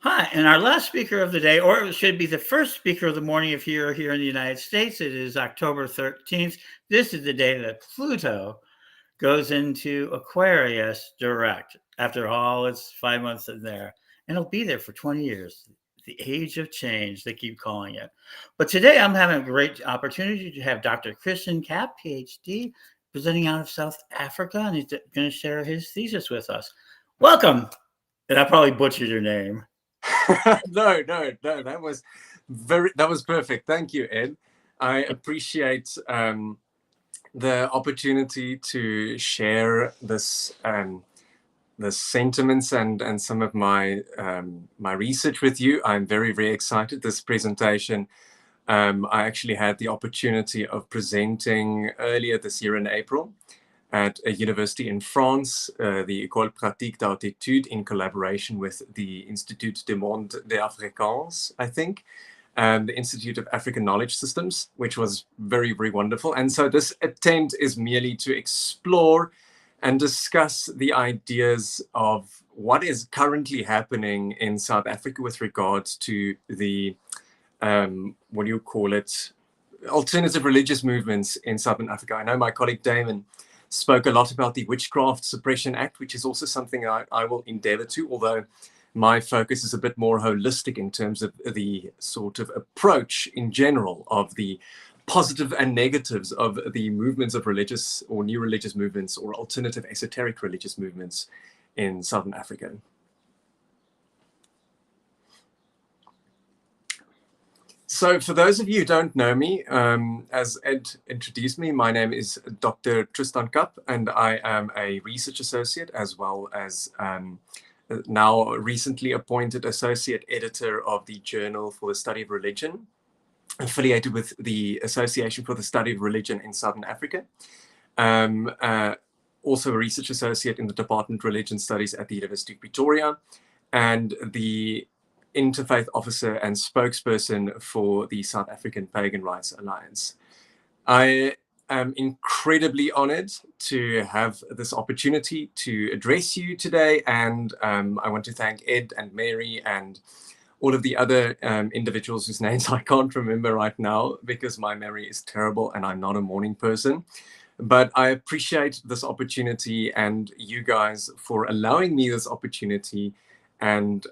Hi, and our last speaker of the day, or it should be the first speaker of the morning if you're here in the United States, it is October 13th. This is the day that Pluto goes into Aquarius direct after all its 5 months in there. And it'll be there for 20 years. The age of change, they keep calling it. But today I'm having a great opportunity to have Dr. Tristán Kapp, PhD, presenting out of South Africa, and he's going to share his thesis with us. Welcome. And I probably butchered your name. No, that was perfect. Thank you, Ed. I appreciate the opportunity to share this the sentiments and some of my my research with you. I'm very excited. This presentation, I actually had the opportunity of presenting earlier this year in April at a university in France, the École Pratique d'Haute Étude, in collaboration with the Institut du Monde des Africains, I think, the Institute of African Knowledge Systems, which was very wonderful. And so this attempt is merely to explore and discuss the ideas of what is currently happening in South Africa with regards to the, what do you call it, alternative religious movements in Southern Africa. I know my colleague Damon spoke a lot about the Witchcraft Suppression Act, which is also something I will endeavor to, although my focus is a bit more holistic in terms of the sort of approach in general of the positive and negatives of the movements of religious or new religious movements or alternative esoteric religious movements in Southern Africa. So for those of you who don't know me, as Ed introduced me, my name is Dr. Tristán Kapp, and I am a research associate as well as now recently appointed associate editor of the Journal for the Study of Religion, affiliated with the Association for the Study of Religion in Southern Africa. Also a research associate in the Department of Religion Studies at the University of Pretoria, and the interfaith officer and spokesperson for the South African Pagan Rights Alliance. I am incredibly honored to have this opportunity to address you today, and I want to thank Ed and Mary and all of the other individuals whose names I can't remember right now because my memory is terrible and I'm not a morning person. But I appreciate this opportunity and you guys for allowing me this opportunity, and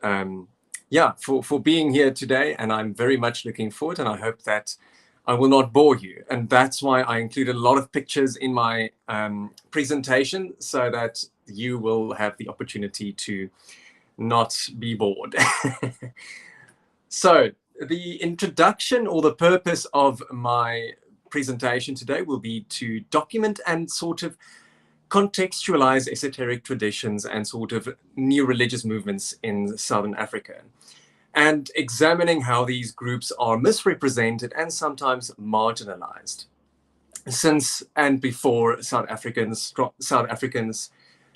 yeah, for being here today. And I'm very much looking forward, and I hope that I will not bore you. And that's why I included a lot of pictures in my presentation, so that you will have the opportunity to not be bored. So the introduction, or the purpose of my presentation today, will be to document and sort of contextualize esoteric traditions and sort of new religious movements in Southern Africa, and examining how these groups are misrepresented and sometimes marginalized since and before South Africans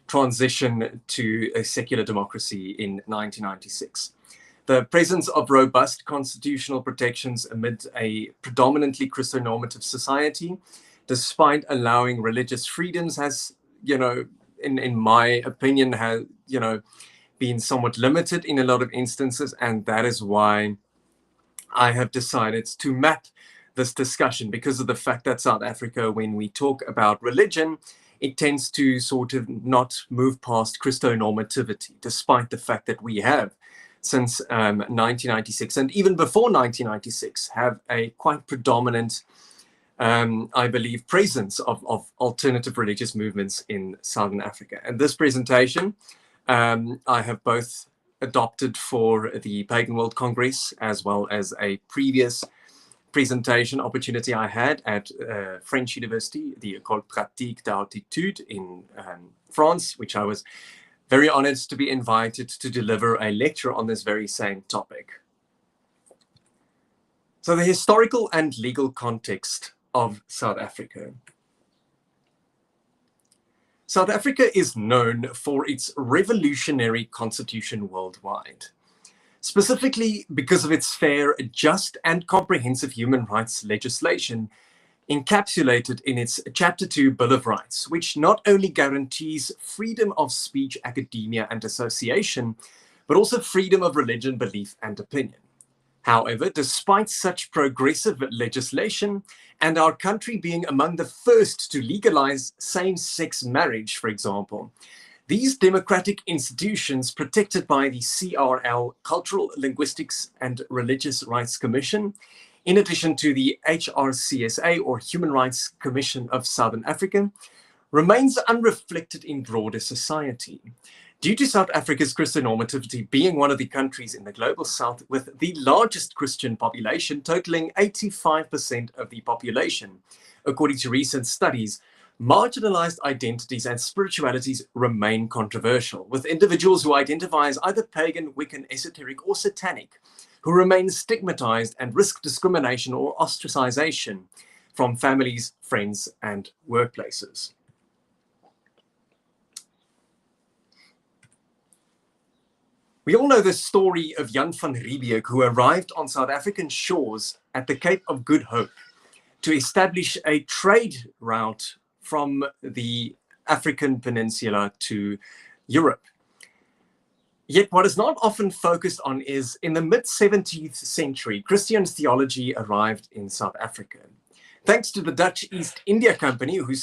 transition to a secular democracy in 1996. The presence of robust constitutional protections amid a predominantly Christo-normative society, despite allowing religious freedoms, has, you know, in my opinion, has, you know, been somewhat limited in a lot of instances. And that is why I have decided to map this discussion, because of the fact that South Africa, when we talk about religion, it tends to sort of not move past Christo-normativity, despite the fact that we have, since 1996, and even before 1996, have a quite predominant, I believe, presence of alternative religious movements in Southern Africa. And this presentation, I have both adopted for the Pagan World Congress, as well as a previous presentation opportunity I had at French University, the École Pratique d'Haute Étude in France, which I was very honored to be invited to deliver a lecture on this very same topic. So the historical and legal context of South Africa. South Africa is known for its revolutionary constitution worldwide, specifically because of its fair, just, and comprehensive human rights legislation encapsulated in its Chapter 2 Bill of Rights, which not only guarantees freedom of speech, academia, and association, but also freedom of religion, belief, and opinion. However, despite such progressive legislation, and our country being among the first to legalize same-sex marriage, for example, these democratic institutions protected by the CRL, Cultural, Linguistics and Religious Rights Commission, in addition to the HRCSA, or Human Rights Commission of Southern Africa, remains unreflected in broader society. Due to South Africa's Christian normativity being one of the countries in the global south with the largest Christian population, totaling 85% of the population, according to recent studies, marginalized identities and spiritualities remain controversial, with individuals who identify as either pagan, Wiccan, esoteric, or satanic, who remain stigmatized and risk discrimination or ostracization from families, friends, and workplaces. We all know the story of Jan van Riebeeck, who arrived on South African shores at the Cape of Good Hope to establish a trade route from the African peninsula to Europe. Yet what is not often focused on is, in the mid-17th century, Christian theology arrived in South Africa. Thanks to the Dutch East India Company, who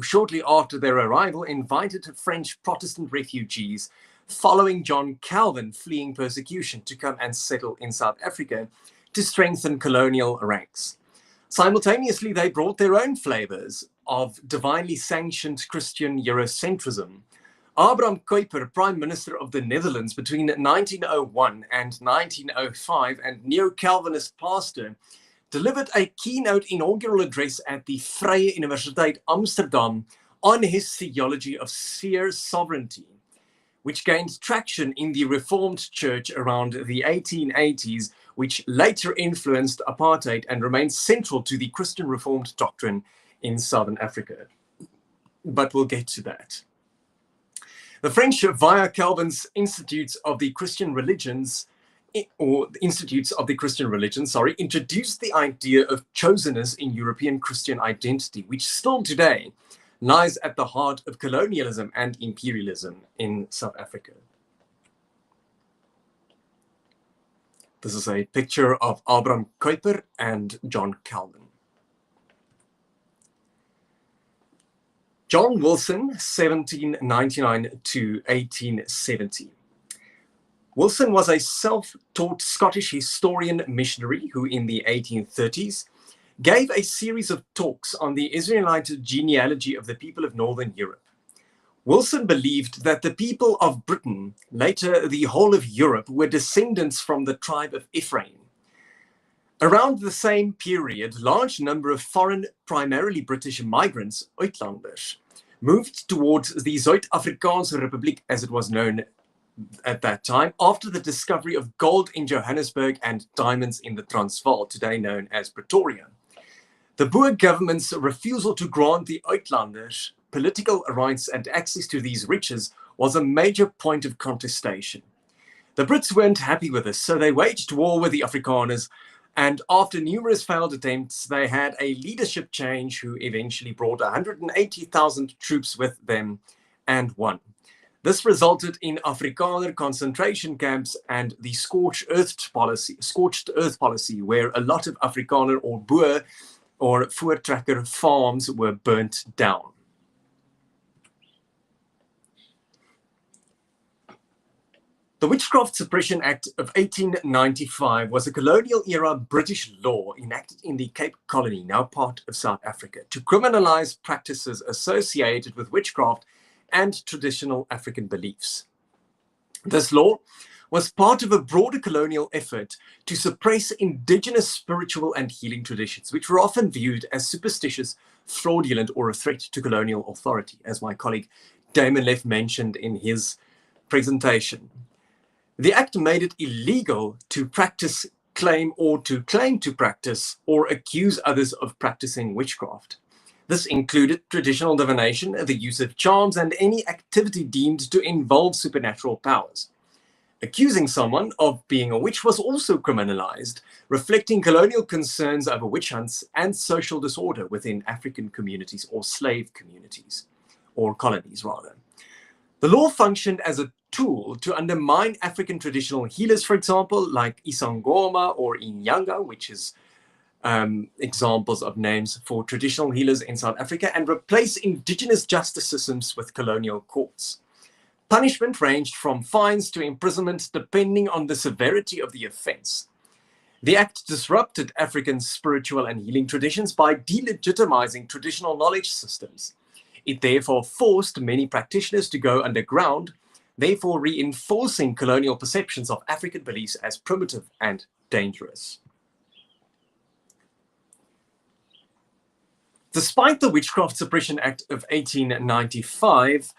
shortly after their arrival invited French Protestant refugees following John Calvin fleeing persecution to come and settle in South Africa to strengthen colonial ranks. Simultaneously, they brought their own flavors of divinely sanctioned Christian Eurocentrism. Abraham Kuyper, Prime Minister of the Netherlands between 1901 and 1905 and neo-Calvinist pastor, delivered a keynote inaugural address at the Vrije Universiteit Amsterdam on his theology of sphere sovereignty, which gained traction in the Reformed Church around the 1880s, which later influenced apartheid and remains central to the Christian Reformed doctrine in Southern Africa. But we'll get to that. The French, via Calvin's Institutes of the Christian Religions, introduced the idea of chosenness in European Christian identity, which still today lies at the heart of colonialism and imperialism in South Africa. This is a picture of Abraham Kuyper and John Calvin. John Wilson, 1799 to 1870. Wilson was a self-taught Scottish historian missionary who, in the 1830s, gave a series of talks on the Israelite genealogy of the people of Northern Europe. Wilson believed that the people of Britain, later the whole of Europe, were descendants from the tribe of Ephraim. Around the same period, large number of foreign, primarily British migrants, Uitlanders, moved towards the Zuid-Afrikaanse Republiek, as it was known at that time, after the discovery of gold in Johannesburg and diamonds in the Transvaal, today known as Pretoria. The Boer government's refusal to grant the Uitlanders political rights and access to these riches was a major point of contestation. The Brits weren't happy with this, so they waged war with the Afrikaners, and after numerous failed attempts, they had a leadership change who eventually brought 180,000 troops with them and won. This resulted in Afrikaner concentration camps and the scorched earth policy, where a lot of Afrikaner or Boer or Voortrekker farms were burnt down. The Witchcraft Suppression Act of 1895 was a colonial-era British law enacted in the Cape Colony, now part of South Africa, to criminalize practices associated with witchcraft and traditional African beliefs. This law was part of a broader colonial effort to suppress indigenous spiritual and healing traditions, which were often viewed as superstitious, fraudulent, or a threat to colonial authority, as my colleague Damon Leff mentioned in his presentation. The act made it illegal to practice, claim to practice, or accuse others of practicing witchcraft. This included traditional divination, the use of charms, and any activity deemed to involve supernatural powers. Accusing someone of being a witch was also criminalized, reflecting colonial concerns over witch hunts and social disorder within African communities or slave communities, or colonies rather. The law functioned as a tool to undermine African traditional healers, for example, like Isangoma or Inyanga, which is examples of names for traditional healers in South Africa, and replace indigenous justice systems with colonial courts. Punishment ranged from fines to imprisonment depending on the severity of the offense. The act disrupted African spiritual and healing traditions by delegitimizing traditional knowledge systems. It therefore forced many practitioners to go underground, therefore reinforcing colonial perceptions of African beliefs as primitive and dangerous. Despite the Witchcraft Suppression Act of 1895,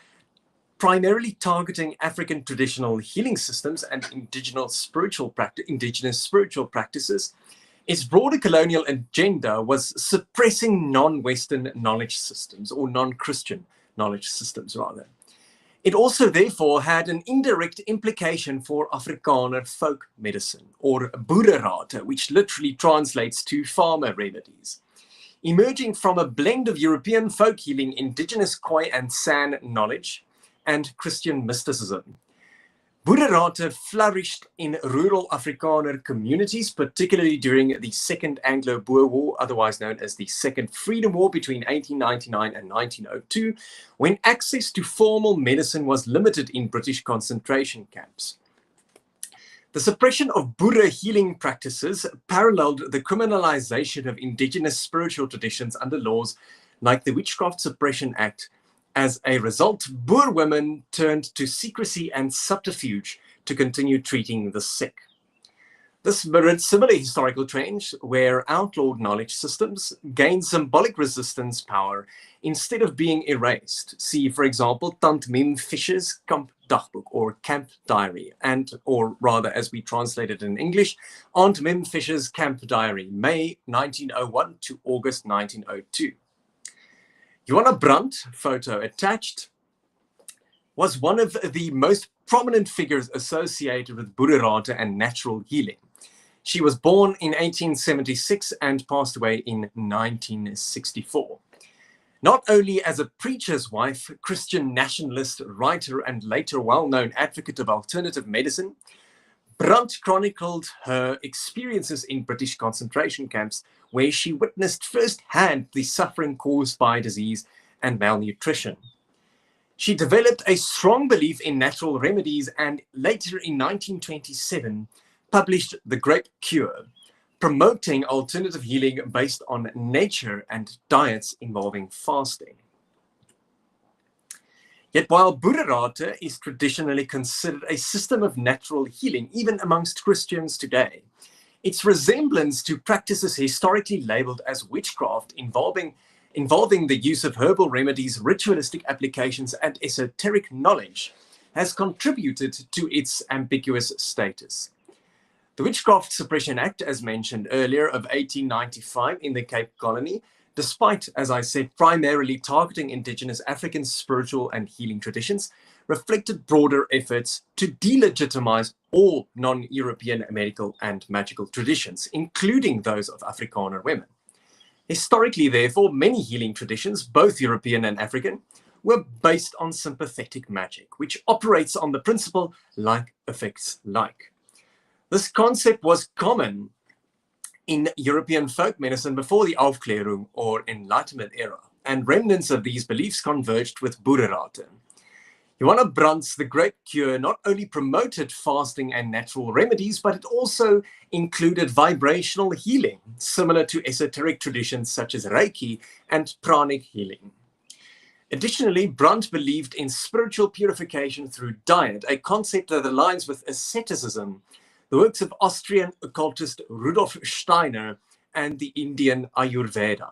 primarily targeting African traditional healing systems and indigenous spiritual practices, its broader colonial agenda was suppressing non-Western knowledge systems, or non-Christian knowledge systems, rather. It also, therefore, had an indirect implication for Afrikaner folk medicine, or boererate, which literally translates to farmer remedies. Emerging from a blend of European folk healing, indigenous Khoi and San knowledge, and Christian mysticism. Boererate flourished in rural Afrikaner communities, particularly during the Second Anglo-Boer War, otherwise known as the Second Freedom War between 1899 and 1902, when access to formal medicine was limited in British concentration camps. The suppression of Boere healing practices paralleled the criminalization of indigenous spiritual traditions under laws like the Witchcraft Suppression Act. As a result, Boer women turned to secrecy and subterfuge to continue treating the sick. This mirrored similar historical trends where outlawed knowledge systems gained symbolic resistance power instead of being erased. See, for example, Tant Mim Fisher's Kamp Dagboek or Camp Diary, or rather, as we translate it in English, Aunt Mim Fisher's Camp Diary, May 1901 to August 1902. Johanna Brandt, photo attached, was one of the most prominent figures associated with boererate and natural healing. She was born in 1876 and passed away in 1964. Not only as a preacher's wife, Christian nationalist, writer, and later well-known advocate of alternative medicine, Brandt chronicled her experiences in British concentration camps, where she witnessed firsthand the suffering caused by disease and malnutrition. She developed a strong belief in natural remedies and later in 1927 published The Great Cure, promoting alternative healing based on nature and diets involving fasting. Yet while boererate is traditionally considered a system of natural healing, even amongst Christians today, its resemblance to practices historically labeled as witchcraft involving the use of herbal remedies, ritualistic applications, and esoteric knowledge has contributed to its ambiguous status. The Witchcraft Suppression Act, as mentioned earlier, of 1895 in the Cape Colony, despite, as I said, primarily targeting indigenous African spiritual and healing traditions, reflected broader efforts to delegitimize all non-European medical and magical traditions, including those of Afrikaner women. Historically, therefore, many healing traditions, both European and African, were based on sympathetic magic, which operates on the principle like affects like. This concept was common in European folk medicine before the Aufklärung or Enlightenment era, and remnants of these beliefs converged with boererate. Johanna Brandt's The Great Cure not only promoted fasting and natural remedies, but it also included vibrational healing, similar to esoteric traditions such as Reiki and pranic healing. Additionally, Brandt believed in spiritual purification through diet, a concept that aligns with asceticism, the works of Austrian occultist Rudolf Steiner, and the Indian Ayurveda.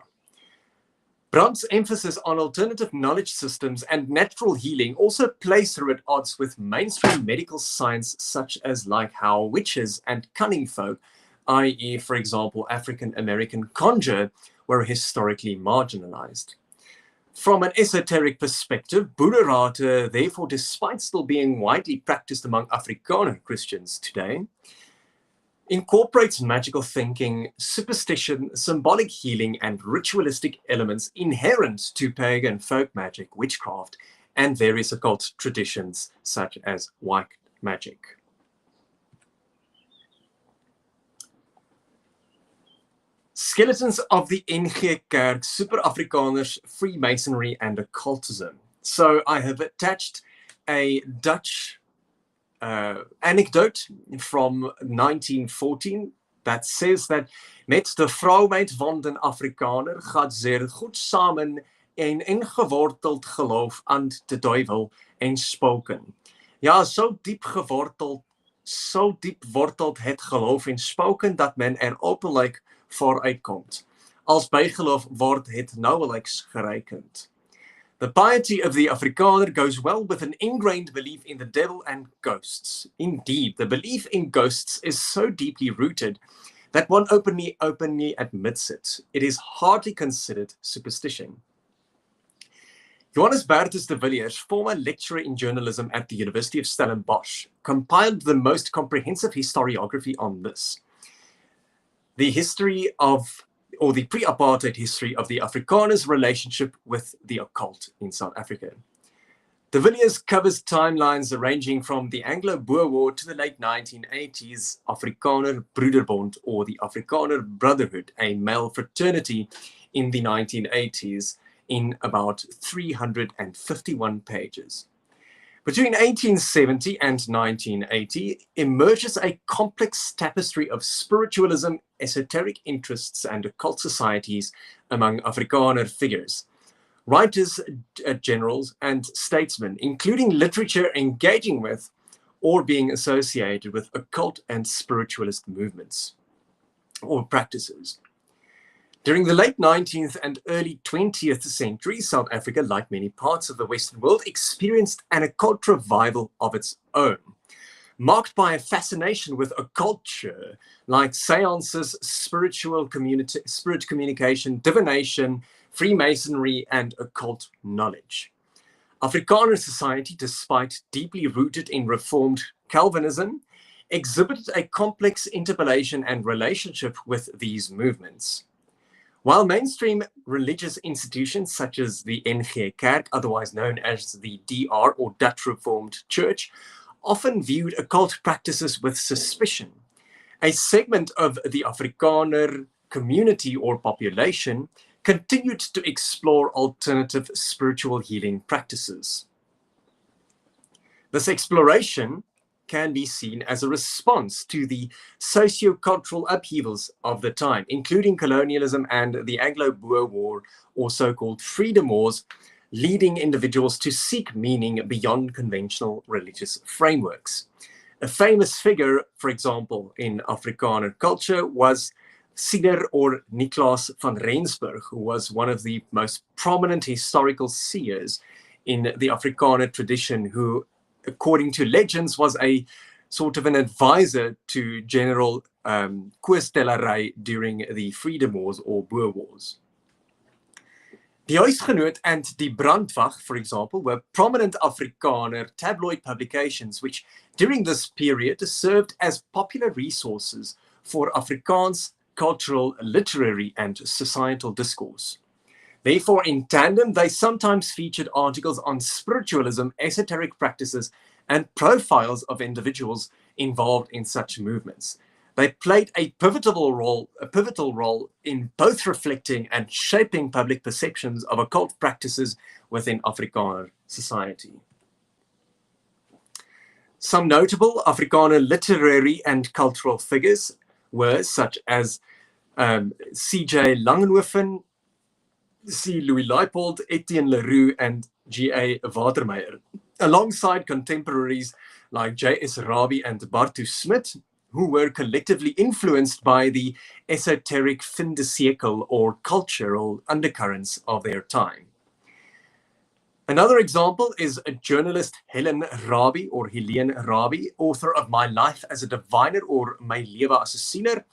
Brandt's emphasis on alternative knowledge systems and natural healing also placed her at odds with mainstream medical science, such as like how witches and cunning folk, i.e., for example, African American conjure, were historically marginalized. From an esoteric perspective, boererate, therefore, despite still being widely practiced among Afrikaner Christians today, incorporates magical thinking, superstition, symbolic healing, and ritualistic elements inherent to pagan folk magic, witchcraft, and various occult traditions such as white magic. Skeletons of the NG Kerk, Super Afrikaners, Freemasonry and Occultism. So I have attached a Dutch anecdote from 1914 that says that met de vrouwheid van den Afrikaner gaat zeer goed samen een ingeworteld geloof aan de duivel en spoken. Ja, zo diep wortelt het geloof in spoken dat men er openlijk vooruitkomt. Als bijgeloof wordt het nauwelijks gerekend. The piety of the Afrikaner goes well with an ingrained belief in the devil and ghosts. Indeed, the belief in ghosts is so deeply rooted that one openly admits it. It is hardly considered superstition. Johannes Bertus de Villiers, former lecturer in journalism at the University of Stellenbosch, compiled the most comprehensive historiography on this. The history of, or the pre-apartheid history of the Afrikaners' relationship with the occult in South Africa. De Villiers covers timelines ranging from the Anglo-Boer War to the late 1980s Afrikaner Broederbond, or the Afrikaner Brotherhood, a male fraternity in the 1980s, in about 351 pages. Between 1870 and 1980 emerges a complex tapestry of spiritualism, esoteric interests, and occult societies among Afrikaner figures, writers, generals, and statesmen, including literature engaging with or being associated with occult and spiritualist movements or practices. During the late 19th and early 20th century, South Africa, like many parts of the Western world, experienced an occult revival of its own, marked by a fascination with occulture, like seances, spirit communication, divination, Freemasonry, and occult knowledge. Afrikaner society, despite deeply rooted in Reformed Calvinism, exhibited a complex interpolation and relationship with these movements. While mainstream religious institutions such as the NG Kerk, otherwise known as the DR or Dutch Reformed Church, often viewed occult practices with suspicion, a segment of the Afrikaner community or population continued to explore alternative spiritual healing practices. This exploration can be seen as a response to the socio-cultural upheavals of the time, including colonialism and the Anglo-Boer War, or so-called freedom wars, leading individuals to seek meaning beyond conventional religious frameworks. A famous figure, for example, in Afrikaner culture was Siener or Nicolaas van Rensburg, who was one of the most prominent historical seers in the Afrikaner tradition, who, according to legends, was a sort of an advisor to General Koos Tellerey during the Freedom Wars or Boer Wars. Die Huisgenoot and Die Brandwag, for example, were prominent Afrikaner tabloid publications which, during this period, served as popular resources for Afrikaans cultural, literary, and societal discourse. Therefore, in tandem, they sometimes featured articles on spiritualism, esoteric practices, and profiles of individuals involved in such movements. They played a pivotal role in both reflecting and shaping public perceptions of occult practices within Afrikaner society. Some notable Afrikaner literary and cultural figures were such as C.J. Langenhoven, C. Louis Leipold, Etienne Leroux, and G.A. Watermeyer, alongside contemporaries like J.S. Rabie and Bartu Smit, who were collectively influenced by the esoteric fin de siècle or cultural undercurrents of their time. Another example is journalist Helen Rabie, or Helene Rabie, author of My Life as a Diviner or My Lewe as 'n Siener,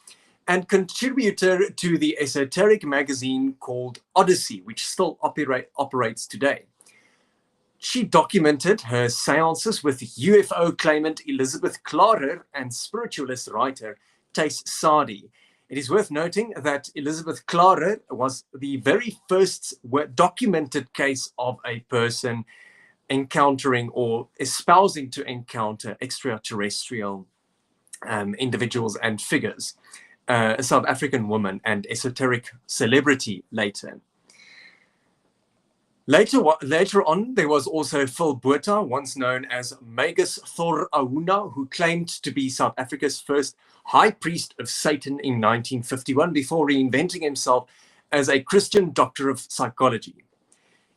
and contributor to the esoteric magazine called Odyssey, which still operates today. She documented her seances with UFO claimant Elizabeth Klarer and spiritualist writer Thys Sadi. It is worth noting that Elizabeth Klarer was the very first documented case of a person encountering or espousing to encounter extraterrestrial individuals and figures. A South African woman and esoteric celebrity later. Later on, there was also Phil Botha, once known as Magus Thor Auna, who claimed to be South Africa's first high priest of Satan in 1951 before reinventing himself as a Christian doctor of psychology.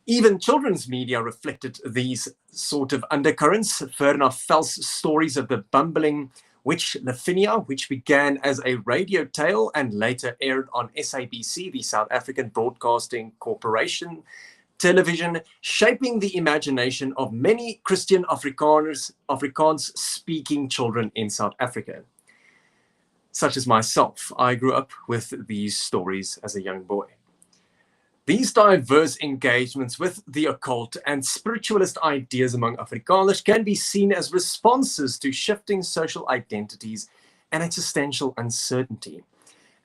Even children's media reflected these sort of undercurrents. Verna Vels' stories of the bumbling witch Lavinia, which began as a radio tale and later aired on SABC, the South African Broadcasting Corporation television, shaping the imagination of many Christian Afrikaans-speaking children in South Africa. Such as myself, I grew up with these stories as a young boy. These diverse engagements with the occult and spiritualist ideas among Afrikaners can be seen as responses to shifting social identities and existential uncertainty,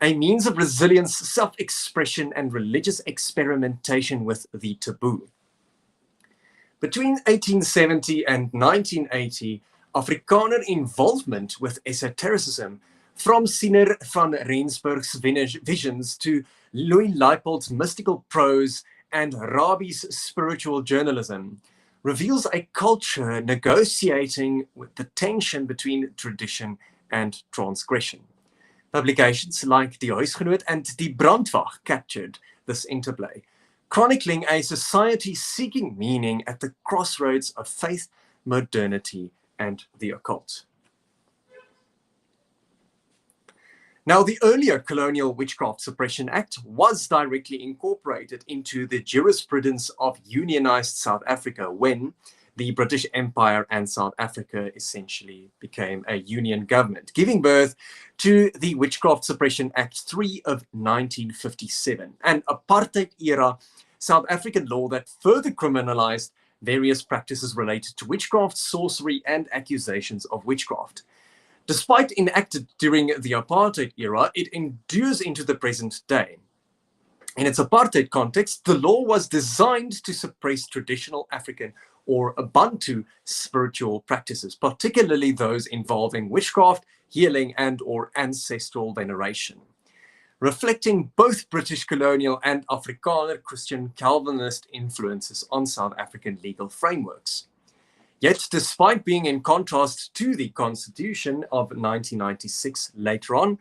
a means of resilience, self-expression, and religious experimentation with the taboo. Between 1870 and 1980, Afrikaner involvement with esotericism, from Siener van Rensburg's visions to Louis Leipold's mystical prose and Rabi's spiritual journalism, reveals a culture negotiating with the tension between tradition and transgression. Publications like Die Huisgenoot and Die Brandwag captured this interplay, chronicling a society seeking meaning at the crossroads of faith, modernity, and the occult. Now, the earlier Colonial Witchcraft Suppression Act was directly incorporated into the jurisprudence of unionized South Africa when the British Empire and South Africa essentially became a union government, giving birth to the Witchcraft Suppression Act 3 of 1957, an apartheid-era South African law that further criminalized various practices related to witchcraft, sorcery, and accusations of witchcraft. Despite enacted during the apartheid era, it endures into the present day. In its apartheid context, the law was designed to suppress traditional African or Bantu spiritual practices, particularly those involving witchcraft, healing, and/or ancestral veneration, reflecting both British colonial and Afrikaner Christian Calvinist influences on South African legal frameworks. Yet, despite being in contrast to the Constitution of 1996 later on,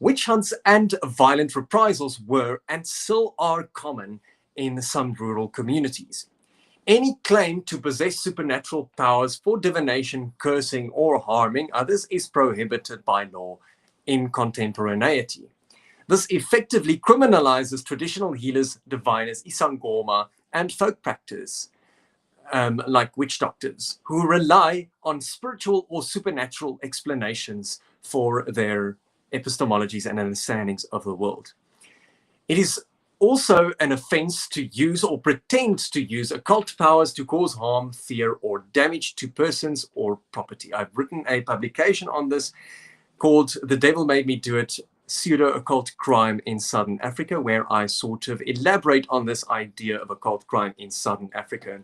witch hunts and violent reprisals were and still are common in some rural communities. Any claim to possess supernatural powers for divination, cursing, or harming others is prohibited by law in contemporaneity. This effectively criminalizes traditional healers, diviners, isangoma, and folk practice, like witch doctors, who rely on spiritual or supernatural explanations for their epistemologies and understandings of the world. It is also an offense to use or pretend to use occult powers to cause harm, fear, or damage to persons or property. I've written a publication on this called The Devil Made Me Do It, Pseudo-Occult Crime in Southern Africa, where I sort of elaborate on this idea of occult crime in Southern Africa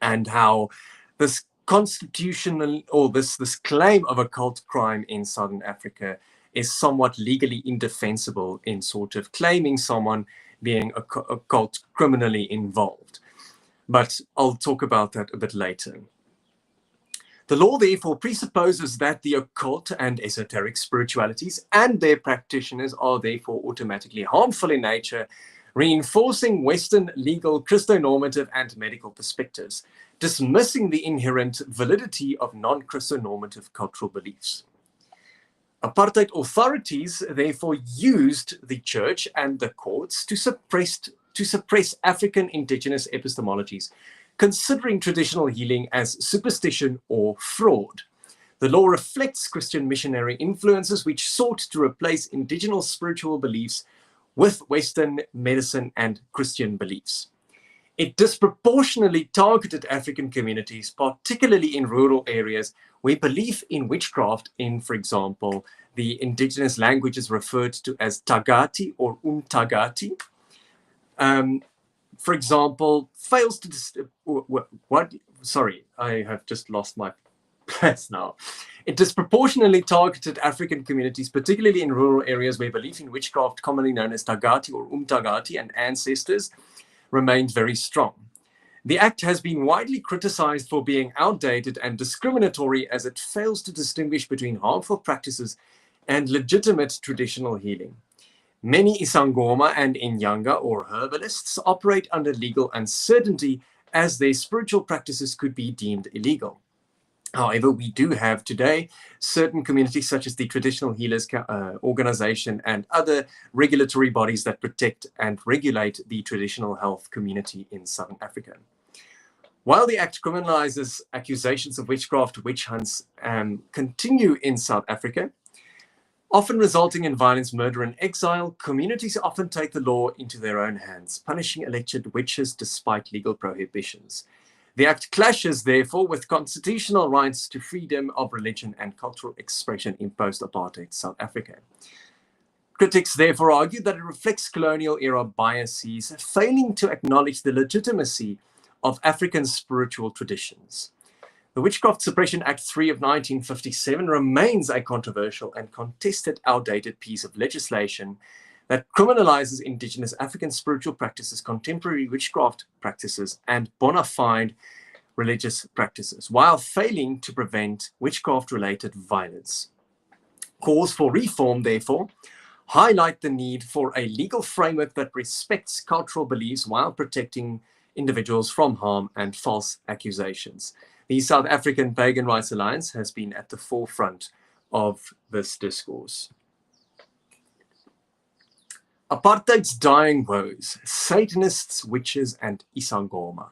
and how this constitutional or this claim of occult crime in Southern Africa is somewhat legally indefensible in sort of claiming someone being occult criminally involved. But I'll talk about that a bit later. The law therefore presupposes that the occult and esoteric spiritualities and their practitioners are therefore automatically harmful in nature, reinforcing Western legal, Christonormative, and medical perspectives, dismissing the inherent validity of non-Christonormative cultural beliefs. Apartheid authorities therefore used the church and the courts to suppress African indigenous epistemologies, considering traditional healing as superstition or fraud. The law reflects Christian missionary influences which sought to replace indigenous spiritual beliefs with Western medicine and Christian beliefs. It disproportionately targeted African communities, particularly in rural areas where belief in witchcraft in, for example, the indigenous languages referred to as Tagati or Umtagati, for example, fails to sorry, I have just lost my place now. It disproportionately targeted African communities, particularly in rural areas where belief in witchcraft, commonly known as Tagati or Umtagati and ancestors, remained very strong. The act has been widely criticized for being outdated and discriminatory, as it fails to distinguish between harmful practices and legitimate traditional healing. Many Isangoma and Inyanga, or herbalists, operate under legal uncertainty, as their spiritual practices could be deemed illegal. However, we do have today certain communities such as the Traditional Healers Organization and other regulatory bodies that protect and regulate the traditional health community in Southern Africa. While the Act criminalizes accusations of witchcraft, witch hunts continue in South Africa, often resulting in violence, murder, and exile, communities often take the law into their own hands, punishing alleged witches despite legal prohibitions. The Act clashes, therefore, with constitutional rights to freedom of religion and cultural expression in post-apartheid South Africa. Critics therefore argue that it reflects colonial-era biases, failing to acknowledge the legitimacy of African spiritual traditions. The Witchcraft Suppression Act 3 of 1957 remains a controversial and contested, outdated piece of legislation that criminalizes indigenous African spiritual practices, contemporary witchcraft practices, and bona fide religious practices, while failing to prevent witchcraft-related violence. Calls for reform, therefore, highlight the need for a legal framework that respects cultural beliefs while protecting individuals from harm and false accusations. The South African Pagan Rights Alliance has been at the forefront of this discourse. Apartheid's dying woes, Satanists, witches, and Isangoma.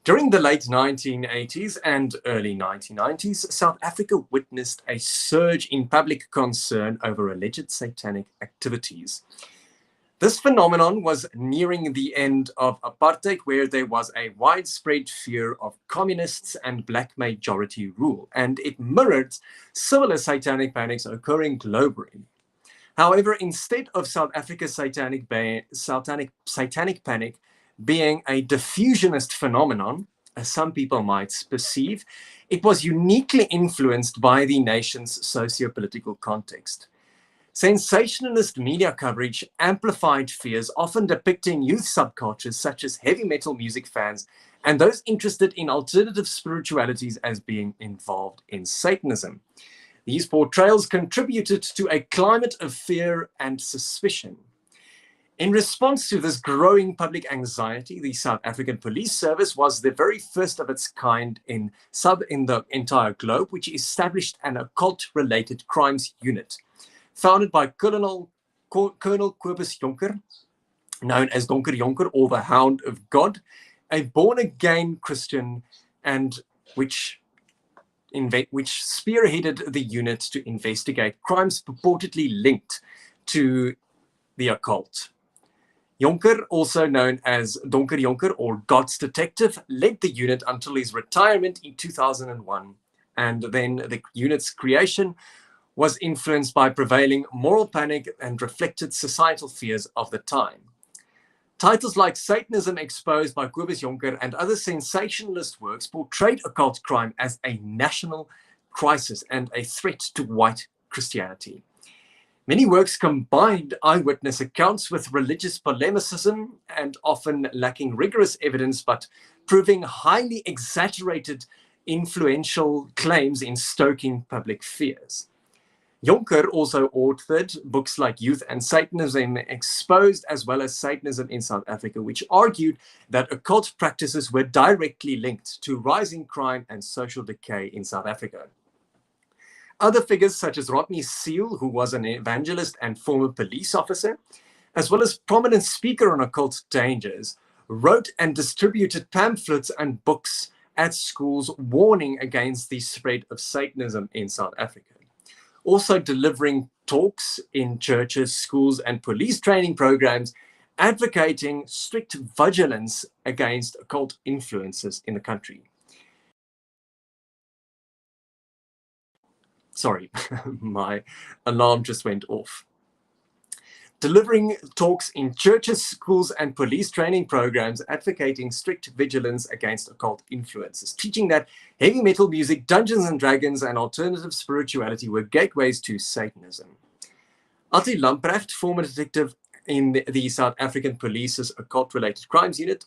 During the late 1980s and early 1990s, South Africa witnessed a surge in public concern over alleged satanic activities. This phenomenon was nearing the end of apartheid, where there was a widespread fear of communists and black majority rule, and it mirrored similar satanic panics occurring globally. However, instead of South Africa's satanic panic being a diffusionist phenomenon, as some people might perceive, it was uniquely influenced by the nation's socio-political context. Sensationalist media coverage amplified fears, often depicting youth subcultures such as heavy metal music fans and those interested in alternative spiritualities as being involved in Satanism. These portrayals contributed to a climate of fear and suspicion. In response to this growing public anxiety, the South African Police Service was the very first of its kind in the entire globe, which established an occult-related crimes unit, founded by Colonel Kobus Jonker, known as Donker Jonker, or the Hound of God, a born-again Christian, and which spearheaded the unit to investigate crimes purportedly linked to the occult. Jonker, also known as Donker Jonker or God's Detective, led the unit until his retirement in 2001, and then the unit's creation was influenced by prevailing moral panic and reflected societal fears of the time. Titles like Satanism Exposed by Kobus Jonker and other sensationalist works portrayed occult crime as a national crisis and a threat to white Christianity. Many works combined eyewitness accounts with religious polemicism and often lacking rigorous evidence, but proving highly exaggerated, influential claims in stoking public fears. Jonker also authored books like Youth and Satanism Exposed, as well as Satanism in South Africa, which argued that occult practices were directly linked to rising crime and social decay in South Africa. Other figures such as Rodney Seal, who was an evangelist and former police officer, as well as prominent speaker on occult dangers, wrote and distributed pamphlets and books at schools warning against the spread of Satanism in South Africa. Also delivering talks in churches, schools, and police training programs, advocating strict vigilance against occult influences in the country. Sorry, my alarm just went off. delivering talks in churches, schools, and police training programs advocating strict vigilance against occult influences, teaching that heavy metal music, Dungeons and Dragons, and alternative spirituality were gateways to Satanism. Attie Lamprecht, former detective in the South African Police's Occult-Related Crimes Unit,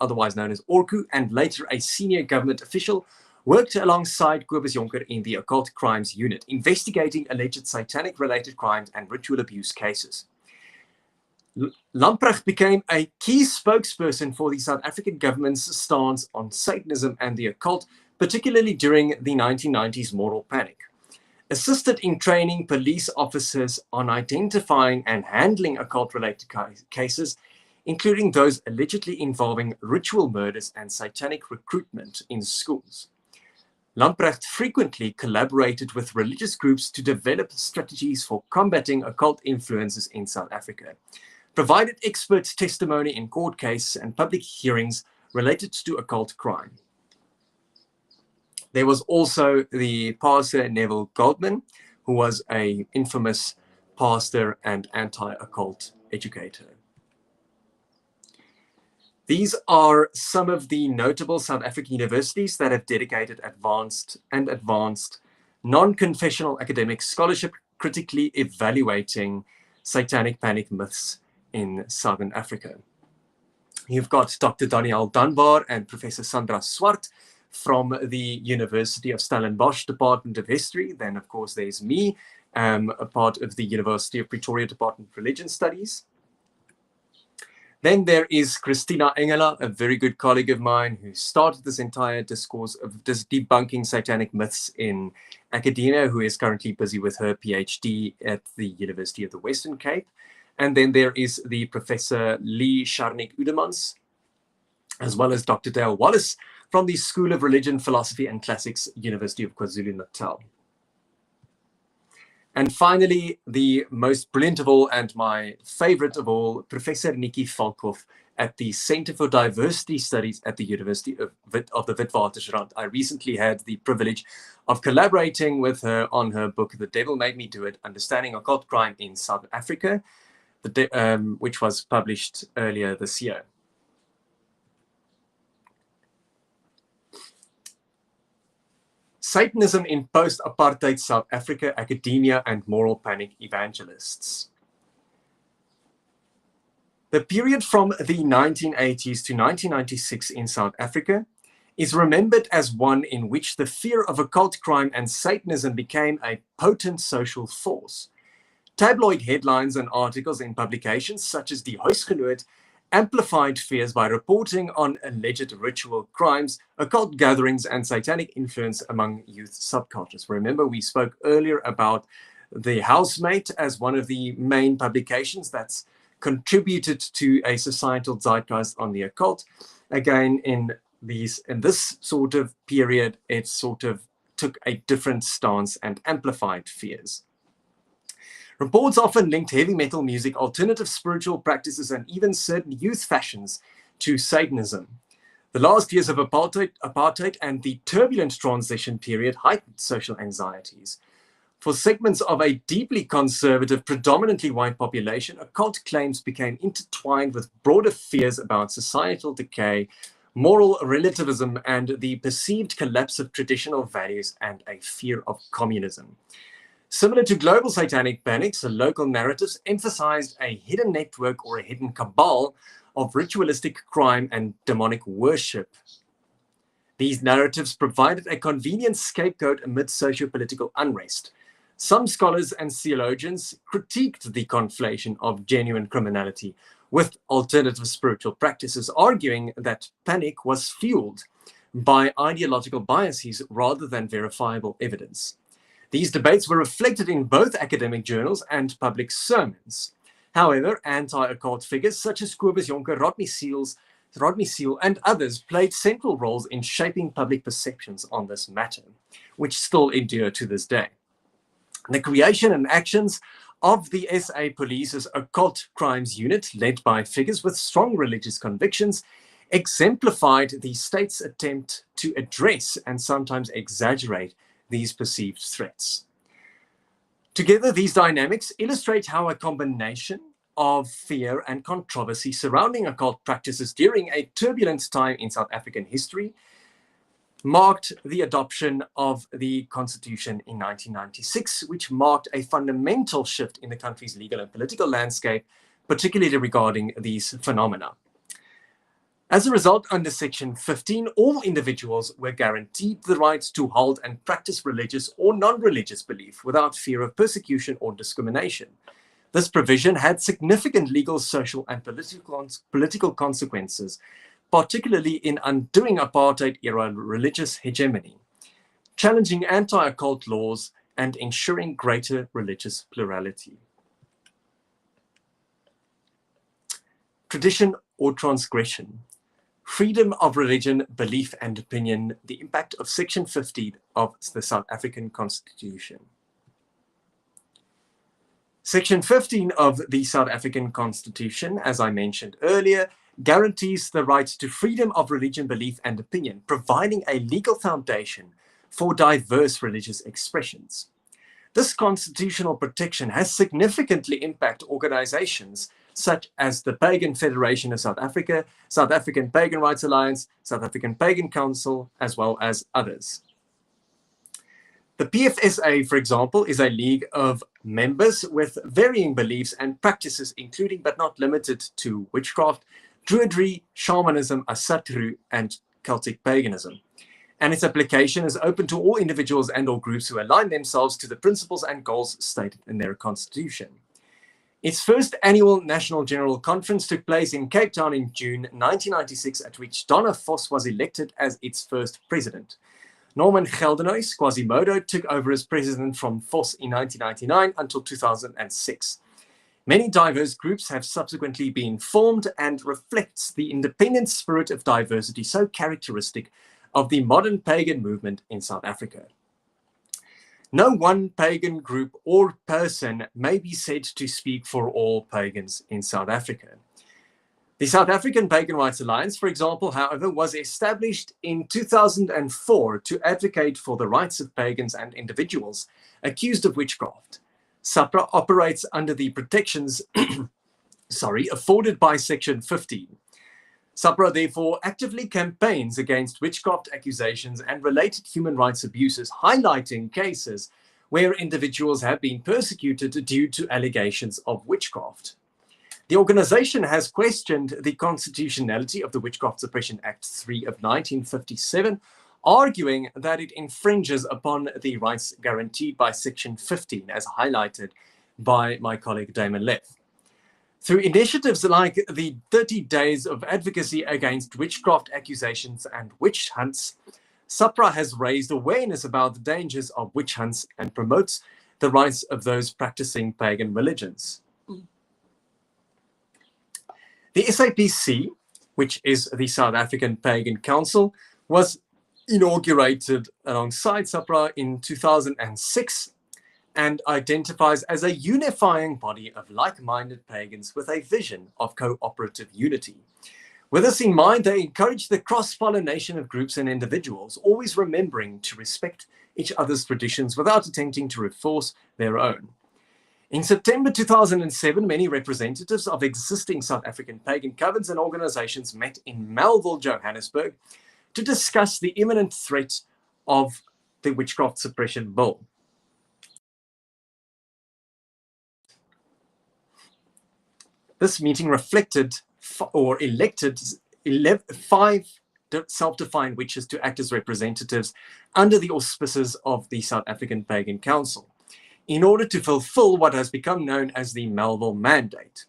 otherwise known as ORCU, and later a senior government official, worked alongside Kobus Jonker in the Occult Crimes Unit, investigating alleged satanic-related crimes and ritual abuse cases. Lamprecht became a key spokesperson for the South African government's stance on Satanism and the occult, particularly during the 1990s moral panic. Assisted in training police officers on identifying and handling occult-related cases, including those allegedly involving ritual murders and satanic recruitment in schools. Lamprecht frequently collaborated with religious groups to develop strategies for combating occult influences in South Africa, provided expert testimony in court cases and public hearings related to occult crime. There was also the pastor Neville Goldman, who was an infamous pastor and anti-occult educator. These are some of the notable South African universities that have dedicated advanced non-confessional academic scholarship critically evaluating satanic panic myths in Southern Africa. You've got Dr. Daniel Dunbar and Professor Sandra Swart from the University of Stellenbosch Department of History. Then, of course, there's me, a part of the University of Pretoria Department of Religion Studies. Then there is Christina Engela, a very good colleague of mine who started this entire discourse of debunking satanic myths in academia, who is currently busy with her PhD at the University of the Western Cape. And then there is the Professor Lee Sharnik Udemans, as well as Dr. Dale Wallace from the School of Religion, Philosophy and Classics, University of KwaZulu-Natal. And finally, the most brilliant of all and my favorite of all, Professor Nikki Valkhoff at the Center for Diversity Studies at the University of the Witwatersrand. I recently had the privilege of collaborating with her on her book, The Devil Made Me Do It, Understanding Occult Crime in South Africa, which was published earlier this year. Satanism in post-apartheid South Africa, academia and moral panic evangelists. The period from the 1980s to 1996 in South Africa is remembered as one in which the fear of occult crime and Satanism became a potent social force. Tabloid headlines and articles in publications such as Die Huisgenoot amplified fears by reporting on alleged ritual crimes, occult gatherings, and satanic influence among youth subcultures. Remember, we spoke earlier about The Housemate as one of the main publications that's contributed to a societal zeitgeist on the occult. Again, in this sort of period, it sort of took a different stance and amplified fears. Reports often linked heavy metal music, alternative spiritual practices, and even certain youth fashions to Satanism. The last years of apartheid and the turbulent transition period heightened social anxieties. For segments of a deeply conservative, predominantly white population, occult claims became intertwined with broader fears about societal decay, moral relativism, and the perceived collapse of traditional values and a fear of communism. Similar to global satanic panics, local narratives emphasized a hidden network or a hidden cabal of ritualistic crime and demonic worship. These narratives provided a convenient scapegoat amid socio-political unrest. Some scholars and theologians critiqued the conflation of genuine criminality with alternative spiritual practices, arguing that panic was fueled by ideological biases rather than verifiable evidence. These debates were reflected in both academic journals and public sermons. However, anti-occult figures such as Kobus Jonker, Rodney Seal, and others played central roles in shaping public perceptions on this matter, which still endure to this day. The creation and actions of the SA Police's Occult Crimes Unit, led by figures with strong religious convictions, exemplified the state's attempt to address and sometimes exaggerate these perceived threats. Together, these dynamics illustrate how a combination of fear and controversy surrounding occult practices during a turbulent time in South African history marked the adoption of the Constitution in 1996, which marked a fundamental shift in the country's legal and political landscape, particularly regarding these phenomena. As a result, under Section 15, all individuals were guaranteed the right to hold and practice religious or non-religious belief without fear of persecution or discrimination. This provision had significant legal, social, and political consequences, particularly in undoing apartheid-era religious hegemony, challenging anti-occult laws, and ensuring greater religious plurality. Tradition or transgression. Freedom of religion, belief, and opinion, the impact of Section 15 of the South African Constitution. Section 15 of the South African Constitution, as I mentioned earlier, guarantees the right to freedom of religion, belief, and opinion, providing a legal foundation for diverse religious expressions. This constitutional protection has significantly impacted organizations such as the Pagan Federation of South Africa, South African Pagan Rights Alliance, South African Pagan Council, as well as others. The PFSA, for example, is a league of members with varying beliefs and practices, including but not limited to witchcraft, Druidry, shamanism, asatru, and Celtic paganism. And its application is open to all individuals and or groups who align themselves to the principles and goals stated in their constitution. Its first annual National General Conference took place in Cape Town in June 1996, at which Donna Vos was elected as its first president. Norman Geldenhuys, Quasimodo, took over as president from Vos in 1999 until 2006. Many diverse groups have subsequently been formed and reflects the independent spirit of diversity so characteristic of the modern pagan movement in South Africa. No one pagan group or person may be said to speak for all pagans in South Africa. The South African Pagan Rights Alliance, for example, however, was established in 2004 to advocate for the rights of pagans and individuals accused of witchcraft. SAPRA operates under the protections afforded by Section 15. SAPRA therefore actively campaigns against witchcraft accusations and related human rights abuses, highlighting cases where individuals have been persecuted due to allegations of witchcraft. The organization has questioned the constitutionality of the Witchcraft Suppression Act 3 of 1957, arguing that it infringes upon the rights guaranteed by Section 15, as highlighted by my colleague Damon Leff. Through initiatives like the 30 Days of Advocacy Against Witchcraft Accusations and Witch Hunts, SAPRA has raised awareness about the dangers of witch hunts and promotes the rights of those practicing pagan religions. The SAPC, which is the South African Pagan Council, was inaugurated alongside SAPRA in 2006 and identifies as a unifying body of like-minded pagans with a vision of cooperative unity. With this in mind, they encourage the cross-pollination of groups and individuals, always remembering to respect each other's traditions without attempting to reinforce their own. In September 2007, many representatives of existing South African pagan covens and organizations met in Melville, Johannesburg, to discuss the imminent threat of the Witchcraft Suppression Bill. This meeting reflected or elected 5 self-defined witches to act as representatives under the auspices of the South African Pagan Council, in order to fulfill what has become known as the Melville Mandate.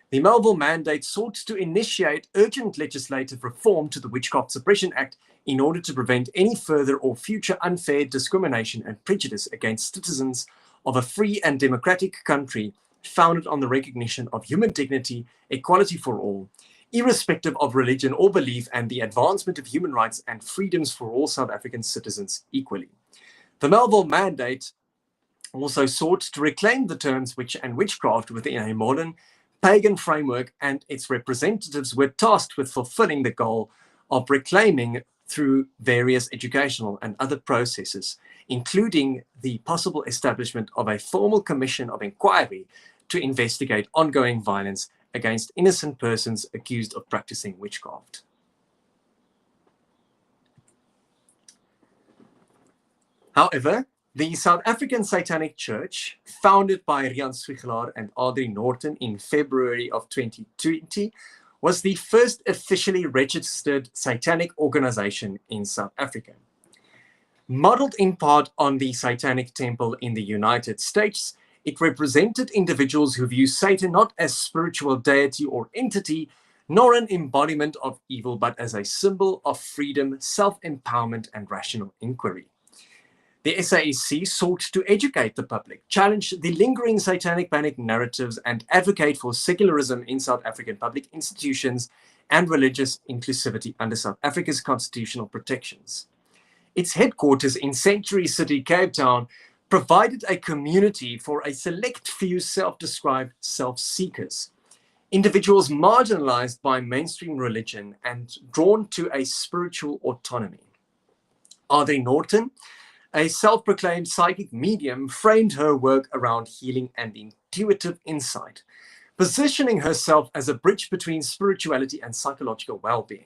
The Melville Mandate sought to initiate urgent legislative reform to the Witchcraft Suppression Act in order to prevent any further or future unfair discrimination and prejudice against citizens of a free and democratic country founded on the recognition of human dignity, equality for all, irrespective of religion or belief, and the advancement of human rights and freedoms for all South African citizens equally. The Melville Mandate also sought to reclaim the terms witch and witchcraft within a modern pagan framework, and its representatives were tasked with fulfilling the goal of reclaiming through various educational and other processes, including the possible establishment of a formal commission of inquiry to investigate ongoing violence against innocent persons accused of practicing witchcraft. However, the South African Satanic Church, founded by Rian Swiegelaar and Audrey Norton in February of 2020, was the first officially registered satanic organization in South Africa. Modeled in part on the Satanic Temple in the United States, it represented individuals who view Satan not as spiritual deity or entity, nor an embodiment of evil, but as a symbol of freedom, self-empowerment, and rational inquiry. The SAEC sought to educate the public, challenge the lingering satanic panic narratives, and advocate for secularism in South African public institutions and religious inclusivity under South Africa's constitutional protections. Its headquarters in Century City, Cape Town, provided a community for a select few self-described self-seekers, individuals marginalized by mainstream religion and drawn to a spiritual autonomy. Audrey Norton, a self-proclaimed psychic medium, framed her work around healing and intuitive insight, positioning herself as a bridge between spirituality and psychological well-being.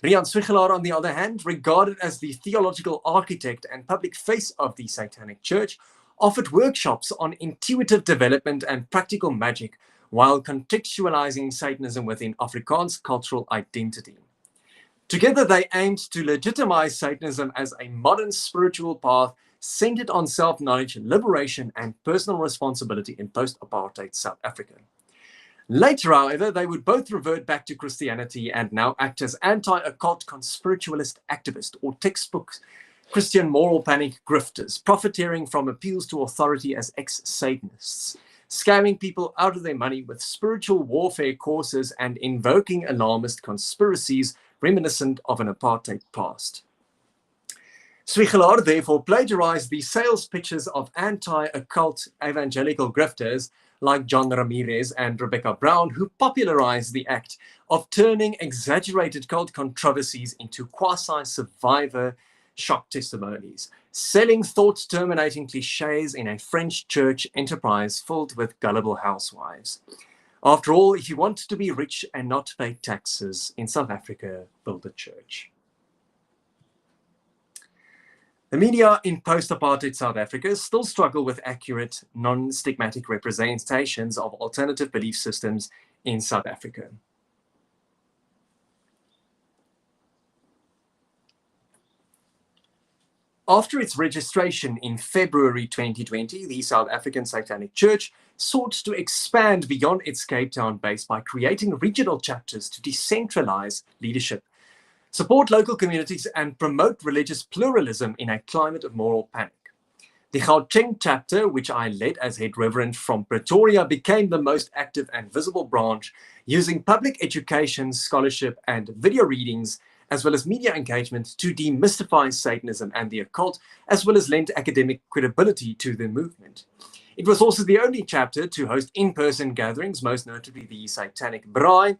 Rian Swiegelaar, on the other hand, regarded as the theological architect and public face of the Satanic Church, offered workshops on intuitive development and practical magic while contextualizing Satanism within Afrikaans cultural identity. Together, they aimed to legitimize Satanism as a modern spiritual path centered on self-knowledge, liberation, and personal responsibility in post-apartheid South Africa. Later, however, they would both revert back to Christianity and now act as anti-occult conspiritualist activists or textbook Christian moral panic grifters, profiteering from appeals to authority as ex-Satanists, scamming people out of their money with spiritual warfare courses and invoking alarmist conspiracies reminiscent of an apartheid past. Swiegelaar therefore plagiarized the sales pitches of anti-occult evangelical grifters like John Ramirez and Rebecca Brown, who popularized the act of turning exaggerated cult controversies into quasi-survivor shock testimonies, selling thought-terminating cliches in a French church enterprise filled with gullible housewives. After all, if you want to be rich and not pay taxes in South Africa, build a church. The media in post-apartheid South Africa still struggle with accurate, non-stigmatic representations of alternative belief systems in South Africa. After its registration in February 2020, the South African Satanic Church sought to expand beyond its Cape Town base by creating regional chapters to decentralize leadership, support local communities, and promote religious pluralism in a climate of moral panic. The Gauteng chapter, which I led as head reverend from Pretoria, became the most active and visible branch, using public education, scholarship, and video readings, as well as media engagement to demystify Satanism and the occult, as well as lend academic credibility to the movement. It was also the only chapter to host in-person gatherings, most notably the Satanic Braai,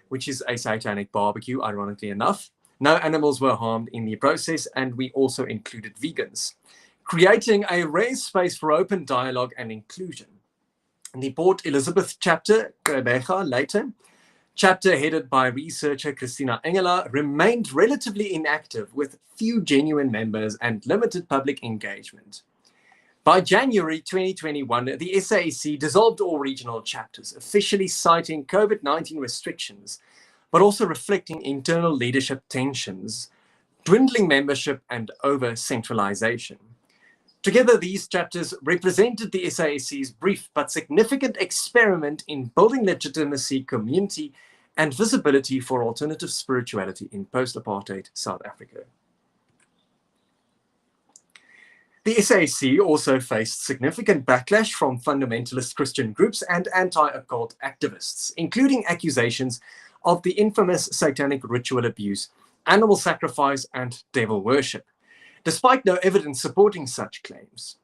which is a satanic barbecue, ironically enough. No animals were harmed in the process, and we also included vegans, creating a rare space for open dialogue and inclusion. The Port Elizabeth chapter, later, chapter headed by researcher Christina Engela, remained relatively inactive with few genuine members and limited public engagement. By January 2021, the SAEC dissolved all regional chapters, officially citing COVID-19 restrictions, but also reflecting internal leadership tensions, dwindling membership, and over-centralization. Together, these chapters represented the SAEC's brief but significant experiment in building legitimacy, community, and visibility for alternative spirituality in post-apartheid South Africa. The SAEC also faced significant backlash from fundamentalist Christian groups and anti-occult activists, including accusations of the infamous satanic ritual abuse, animal sacrifice, and devil worship, despite no evidence supporting such claims.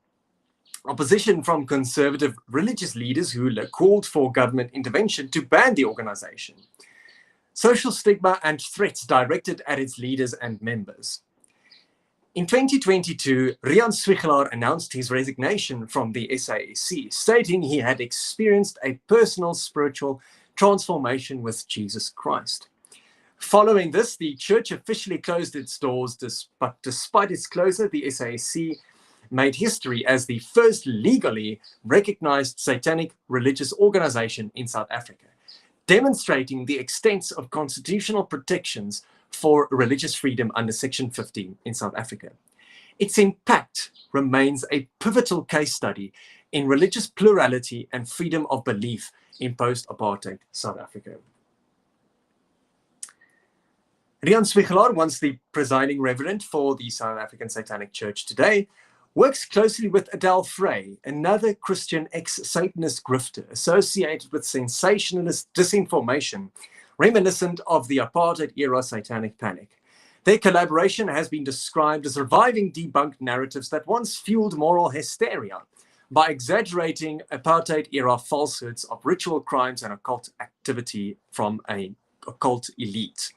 Opposition from conservative religious leaders who called for government intervention to ban the organization. Social stigma and threats directed at its leaders and members. In 2022, Rian Swiggelaar announced his resignation from the SASC, stating he had experienced a personal spiritual transformation with Jesus Christ. Following this, the church officially closed its doors, but despite its closure, the SASC made history as the first legally recognized satanic religious organization in South Africa, demonstrating the extent of constitutional protections for religious freedom under Section 15 in South Africa. Its impact remains a pivotal case study in religious plurality and freedom of belief in post-apartheid South Africa. Rian Swiggelaar, once the presiding reverend for the South African Satanic Church today, works closely with Adele Frey, another Christian ex-Satanist grifter associated with sensationalist disinformation reminiscent of the apartheid-era satanic panic. Their collaboration has been described as reviving debunked narratives that once fueled moral hysteria by exaggerating apartheid-era falsehoods of ritual crimes and occult activity from an occult elite.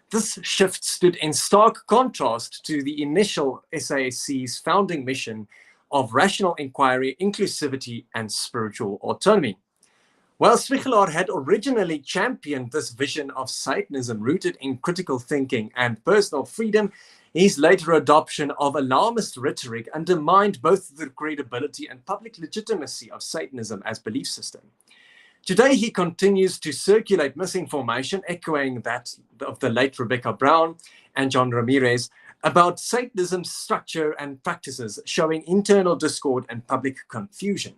This shift stood in stark contrast to the initial SASC's founding mission of rational inquiry, inclusivity, and spiritual autonomy. While Swiggelaar had originally championed this vision of Satanism rooted in critical thinking and personal freedom, his later adoption of alarmist rhetoric undermined both the credibility and public legitimacy of Satanism as belief system. Today, he continues to circulate misinformation, echoing that of the late Rebecca Brown and John Ramirez, about Satanism's structure and practices, showing internal discord and public confusion.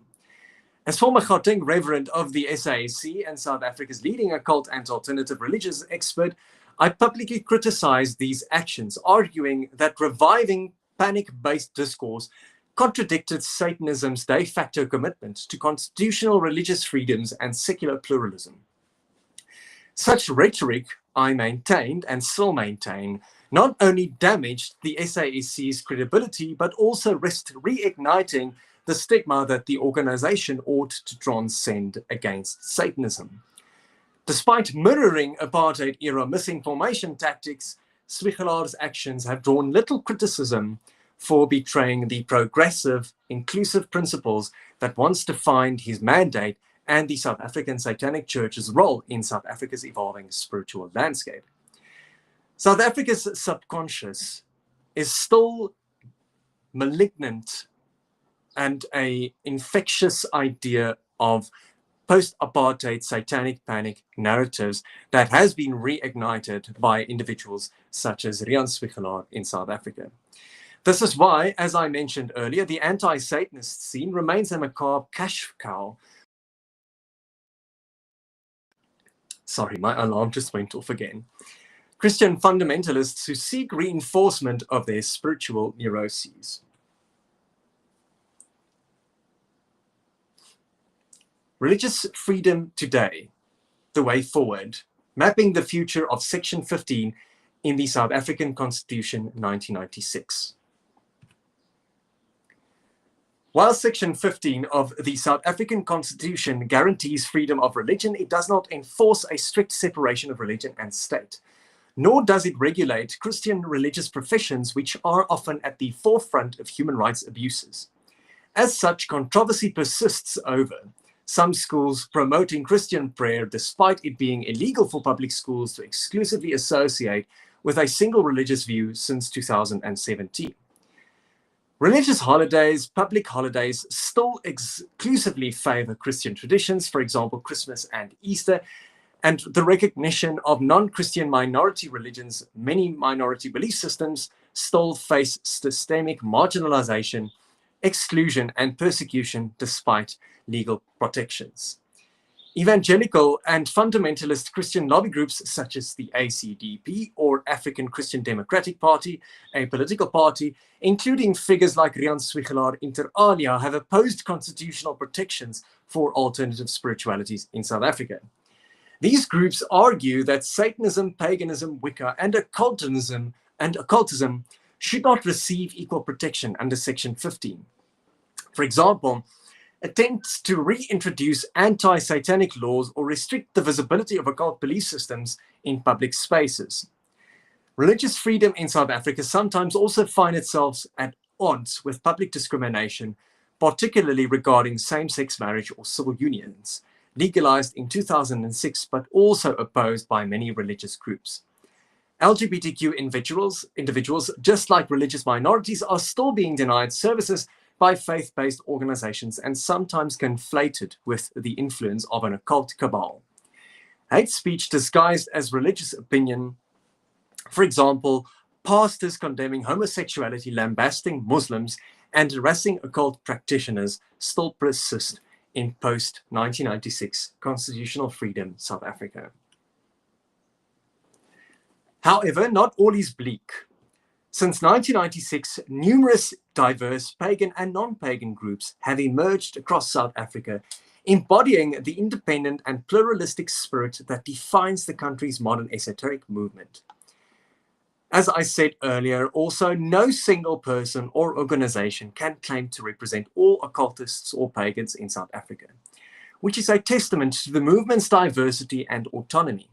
As former Gauteng reverend of the SASC and South Africa's leading occult and alternative religious expert, I publicly criticized these actions, arguing that reviving panic-based discourse contradicted Satanism's de facto commitment to constitutional religious freedoms and secular pluralism. Such rhetoric, I maintained and still maintain, not only damaged the SASC's credibility, but also risked reigniting the stigma that the organization ought to transcend against Satanism. Despite mirroring apartheid-era misinformation tactics, Swiggelaar's actions have drawn little criticism for betraying the progressive, inclusive principles that once defined his mandate and the South African Satanic Church's role in South Africa's evolving spiritual landscape. South Africa's subconscious is still malignant and an infectious idea of post-apartheid satanic panic narratives that has been reignited by individuals such as Rian Swiggelaar in South Africa. This is why, as I mentioned earlier, the anti-Satanist scene remains a macabre cash cow. Sorry, my alarm just went off again. Christian fundamentalists who seek reinforcement of their spiritual neuroses. Religious freedom today, the way forward, mapping the future of Section 15 in the South African Constitution 1996. While Section 15 of the South African Constitution guarantees freedom of religion, it does not enforce a strict separation of religion and state, nor does it regulate Christian religious professions, which are often at the forefront of human rights abuses. As such, controversy persists over some schools promoting Christian prayer despite it being illegal for public schools to exclusively associate with a single religious view since 2017. Religious holidays, public holidays, still exclusively favor Christian traditions, for example, Christmas and Easter, and the recognition of non-Christian minority religions. Many minority belief systems still face systemic marginalization, exclusion, and persecution despite legal protections. Evangelical and fundamentalist Christian lobby groups such as the ACDP or African Christian Democratic Party, a political party, including figures like Rian Swiggelaar inter alia, have opposed constitutional protections for alternative spiritualities in South Africa. These groups argue that Satanism, paganism, Wicca, and occultism should not receive equal protection under Section 15. For example, attempts to reintroduce anti-satanic laws or restrict the visibility of occult belief systems in public spaces. Religious freedom in South Africa sometimes also finds itself at odds with public discrimination, particularly regarding same-sex marriage or civil unions, legalized in 2006, but also opposed by many religious groups. LGBTQ individuals, just like religious minorities, are still being denied services by faith-based organizations and sometimes conflated with the influence of an occult cabal. Hate speech disguised as religious opinion, for example, pastors condemning homosexuality, lambasting Muslims, and harassing occult practitioners, still persist in post-1996 constitutional freedom South Africa. However, not all is bleak. Since 1996, numerous diverse pagan and non-pagan groups have emerged across South Africa, embodying the independent and pluralistic spirit that defines the country's modern esoteric movement. As I said earlier, also, no single person or organization can claim to represent all occultists or pagans in South Africa, which is a testament to the movement's diversity and autonomy.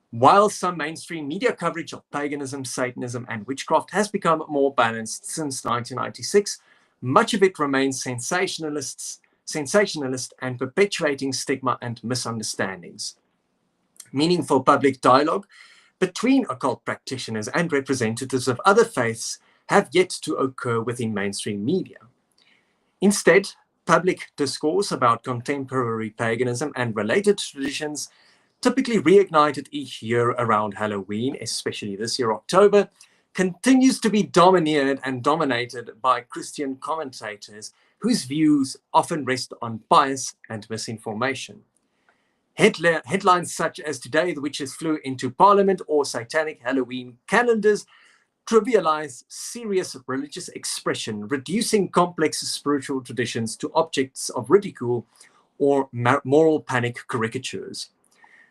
While some mainstream media coverage of paganism, Satanism, and witchcraft has become more balanced since 1996, much of it remains sensationalist and perpetuating stigma and misunderstandings. Meaningful public dialogue between occult practitioners and representatives of other faiths have yet to occur within mainstream media. Instead, public discourse about contemporary paganism and related traditions, typically reignited each year around Halloween, especially this year, October, continues to be dominated by Christian commentators whose views often rest on bias and misinformation. Headlines such as "Today the Witches Flew into Parliament" or "Satanic Halloween calendars" trivialize serious religious expression, reducing complex spiritual traditions to objects of ridicule or moral panic caricatures.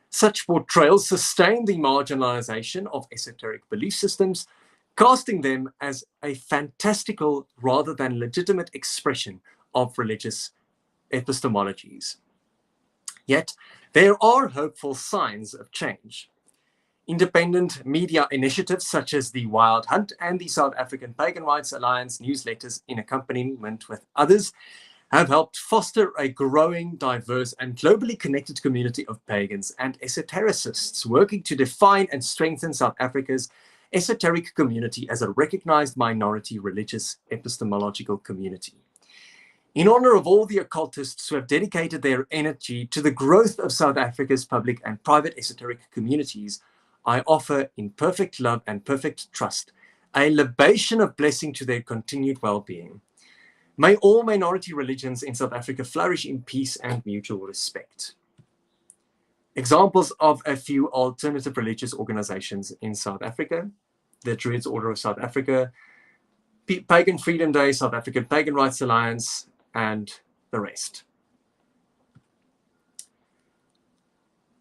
Such portrayals sustain the marginalization of esoteric belief systems, casting them as a fantastical rather than legitimate expression of religious epistemologies. Yet, there are hopeful signs of change. Independent media initiatives such as the Wild Hunt and the South African Pagan Rights Alliance newsletters, in accompaniment with others, have helped foster a growing, diverse, and globally connected community of pagans and esotericists working to define and strengthen South Africa's esoteric community as a recognized minority religious epistemological community. In honor of all the occultists who have dedicated their energy to the growth of South Africa's public and private esoteric communities, I offer, in perfect love and perfect trust, a libation of blessing to their continued well-being. May all minority religions in South Africa flourish in peace and mutual respect. Examples of a few alternative religious organizations in South Africa: the Druids Order of South Africa, Pagan Freedom Day, South African Pagan Rights Alliance, and the rest.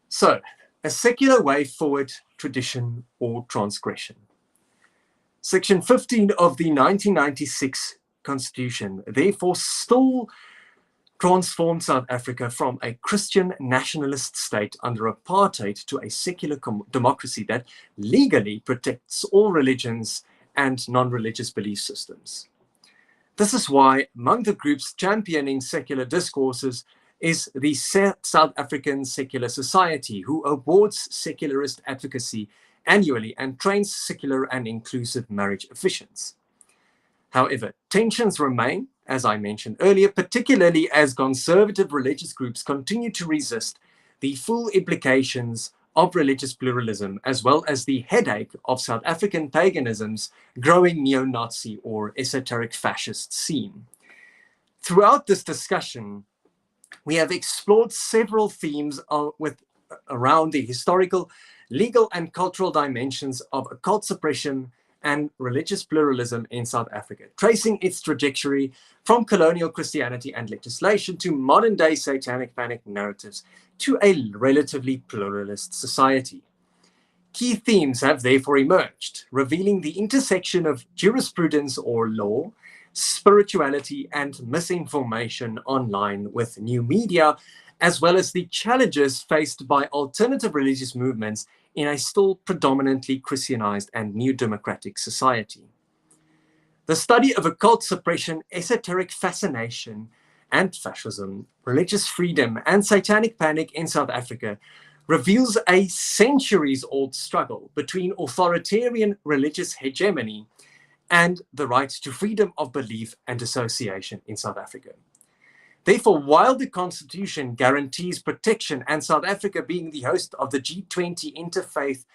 So, a secular way forward, tradition or transgression. Section 15 of the 1996 Constitution therefore still transformed South Africa from a Christian nationalist state under apartheid to a secular democracy that legally protects all religions and non-religious belief systems. This is why, among the groups championing secular discourses, is the South African Secular Society, who awards secularist advocacy annually and trains secular and inclusive marriage officiants. However, tensions remain, as I mentioned earlier, particularly as conservative religious groups continue to resist the full implications of religious pluralism, as well as the headache of South African paganism's growing neo-Nazi or esoteric fascist scene. Throughout this discussion, we have explored several themes around the historical, legal, and cultural dimensions of occult suppression and religious pluralism in South Africa, tracing its trajectory from colonial Christianity and legislation to modern-day satanic panic narratives to a relatively pluralist society. Key themes have therefore emerged, revealing the intersection of jurisprudence or law, spirituality, and misinformation online with new media, as well as the challenges faced by alternative religious movements in a still predominantly Christianized and New Democratic society. The study of occult suppression, esoteric fascination, and fascism, religious freedom, and satanic panic in South Africa reveals a centuries-old struggle between authoritarian religious hegemony and the right to freedom of belief and association in South Africa. Therefore, while the Constitution guarantees protection and South Africa being the host of the G20 Interfaith,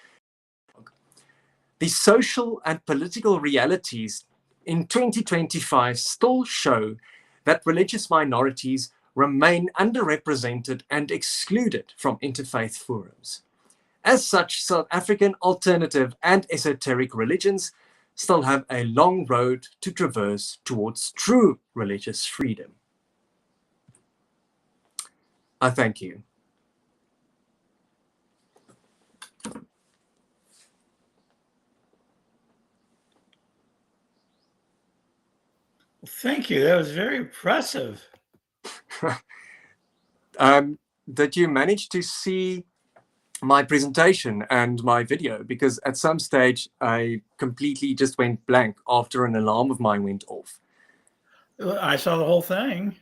the social and political realities in 2025 still show that religious minorities remain underrepresented and excluded from interfaith forums. As such, South African alternative and esoteric religions still have a long road to traverse towards true religious freedom. I thank you. Thank you. That was very impressive. Did you manage to see my presentation and my video? Because at some stage I completely just went blank after an alarm of mine went off. I saw the whole thing.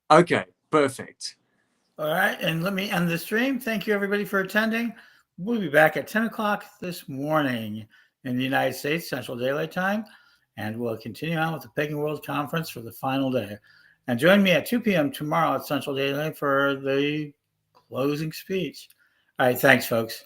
Okay, perfect. All right, and let me end the stream. Thank you, everybody, for attending. We'll be back at 10 o'clock this morning in the United States, Central Daylight Time, and we'll continue on with the Pagan World Conference for the final day. And join me at 2 p.m. tomorrow at Central Daylight for the closing speech. All right, thanks, folks.